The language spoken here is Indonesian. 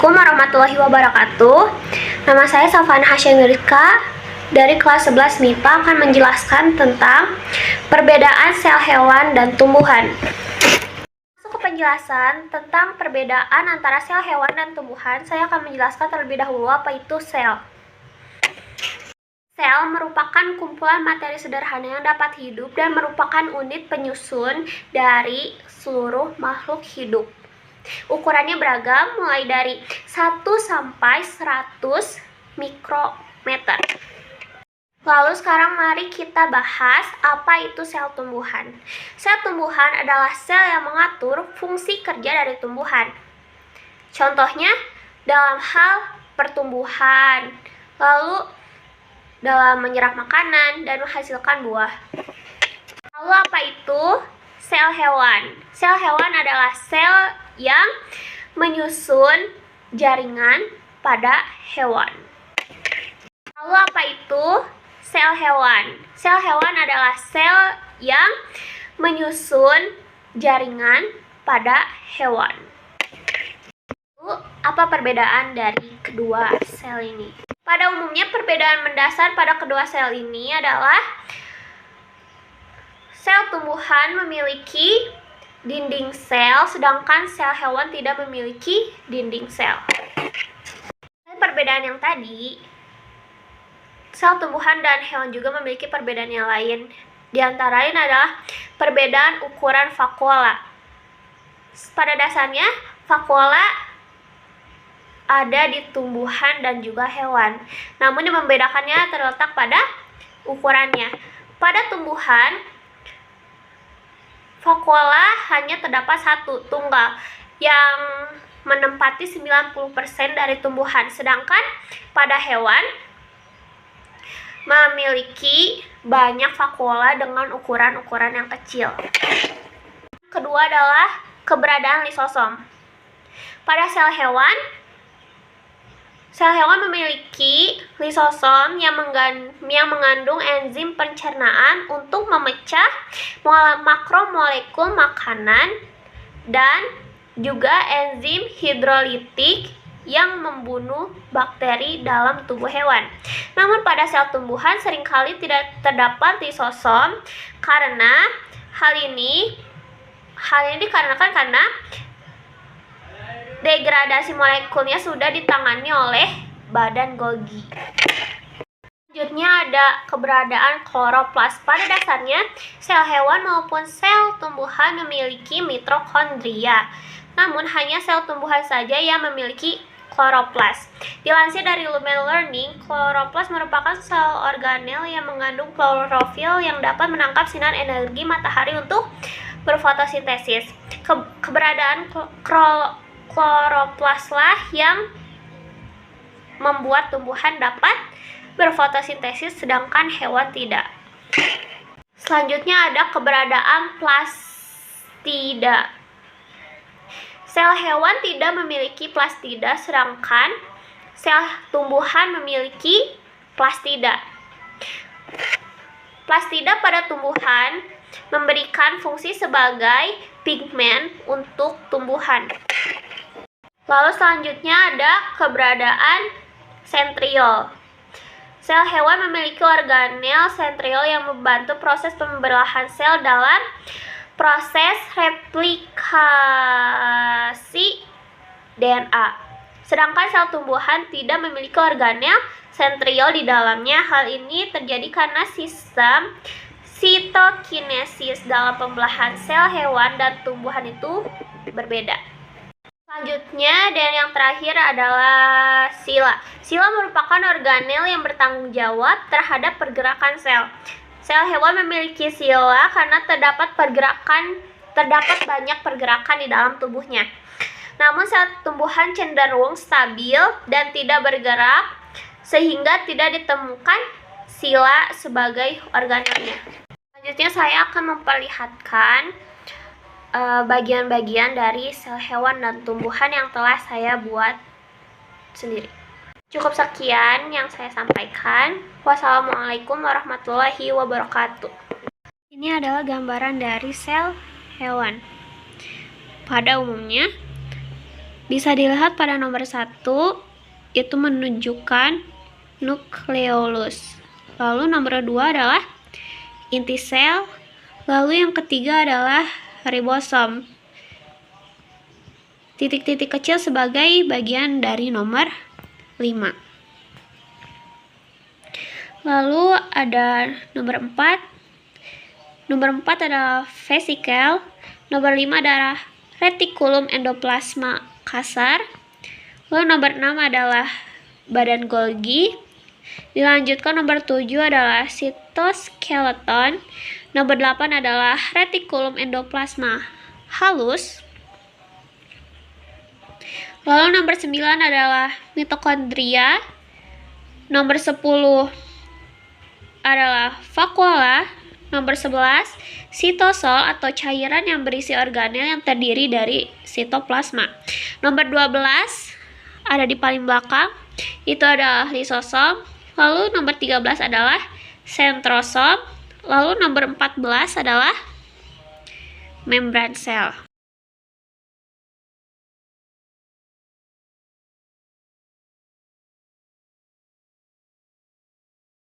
Assalamualaikum warahmatullahi wabarakatuh. Nama saya Safana Hasyanurika dari kelas 11 MIPA akan menjelaskan tentang perbedaan sel hewan dan tumbuhan. Masuk ke penjelasan tentang perbedaan antara sel hewan dan tumbuhan, saya akan menjelaskan terlebih dahulu apa itu sel. Sel merupakan kumpulan materi sederhana yang dapat hidup dan merupakan unit penyusun dari seluruh makhluk hidup. Ukurannya beragam, mulai dari 1 sampai 100 mikrometer. Lalu sekarang mari kita bahas apa itu sel tumbuhan. Sel tumbuhan adalah sel yang mengatur fungsi kerja dari tumbuhan. Contohnya dalam hal pertumbuhan, lalu dalam menyerap makanan dan menghasilkan buah. Lalu apa itu sel hewan? Sel hewan adalah sel yang menyusun jaringan pada hewan. Lalu apa itu sel hewan? Sel hewan adalah sel yang menyusun jaringan pada hewan. Lalu apa perbedaan dari kedua sel ini? Pada umumnya perbedaan mendasar pada kedua sel ini adalah sel tumbuhan memiliki dinding sel, sedangkan sel hewan tidak memiliki dinding sel. Perbedaan yang tadi, sel tumbuhan dan hewan juga memiliki perbedaan yang lain. Di antara lain adalah perbedaan ukuran vakuola. Pada dasarnya, vakuola ada di tumbuhan dan juga hewan. Namun yang membedakannya terletak pada ukurannya. Pada tumbuhan, vakuola hanya terdapat satu tunggal yang menempati 90% dari tumbuhan, sedangkan pada hewan memiliki banyak vakuola dengan ukuran-ukuran yang kecil. Kedua adalah keberadaan lisosom. Pada sel hewan memiliki lisosom yang mengandung enzim pencernaan untuk memecah makromolekul makanan dan juga enzim hidrolitik yang membunuh bakteri dalam tubuh hewan. Namun pada sel tumbuhan seringkali tidak terdapat lisosom karena hal ini dikarenakan karena degradasi molekulnya sudah ditangani oleh badan Golgi. Selanjutnya ada keberadaan kloroplas. Pada dasarnya, sel hewan maupun sel tumbuhan memiliki mitokondria. Namun hanya sel tumbuhan saja yang memiliki kloroplas. Dilansir dari Lumen Learning, kloroplas merupakan sel organel yang mengandung klorofil yang dapat menangkap sinar energi matahari untuk berfotosintesis. Keberadaan kloroplaslah yang membuat tumbuhan dapat berfotosintesis sedangkan hewan tidak. Selanjutnya ada keberadaan plastida. Sel hewan tidak memiliki plastida sedangkan sel tumbuhan memiliki plastida. Plastida pada tumbuhan memberikan fungsi sebagai pigmen untuk tumbuhan. Lalu selanjutnya ada keberadaan sentriol. Sel hewan memiliki organel sentriol yang membantu proses pembelahan sel dalam proses replikasi DNA. Sedangkan sel tumbuhan tidak memiliki organel sentriol di dalamnya. Hal ini terjadi karena sistem sitokinesis dalam pembelahan sel hewan dan tumbuhan itu berbeda. Selanjutnya dan yang terakhir adalah sila. Sila merupakan organel yang bertanggung jawab terhadap pergerakan sel. Sel hewan memiliki sila karena terdapat banyak pergerakan di dalam tubuhnya. Namun sel tumbuhan cenderung stabil dan tidak bergerak sehingga tidak ditemukan sila sebagai organelnya. Selanjutnya saya akan memperlihatkan bagian-bagian dari sel hewan dan tumbuhan yang telah saya buat sendiri. Cukup sekian yang saya sampaikan. Wassalamualaikum warahmatullahi wabarakatuh. Ini adalah gambaran dari sel hewan. Pada umumnya, Bisa dilihat pada nomor 1, itu menunjukkan nukleolus. Lalu nomor 2 adalah inti sel. Lalu yang ketiga adalah ribosom. Titik-titik kecil sebagai bagian dari nomor 5. Lalu ada nomor 4. Nomor 4 adalah vesikel. Nomor 5 adalah retikulum endoplasma kasar. Lalu nomor 6 adalah badan Golgi. Dilanjutkan nomor 7 adalah sitoskeleton. Nomor 8 adalah retikulum endoplasma halus. Lalu nomor 9 adalah mitokondria. Nomor 10 adalah vakuola. Nomor 11 sitosol atau cairan yang berisi organel yang terdiri dari sitoplasma. Nomor 12 ada di paling belakang, itu adalah lisosom. Lalu nomor 13 adalah sentrosom. Lalu nomor 14 adalah membran sel.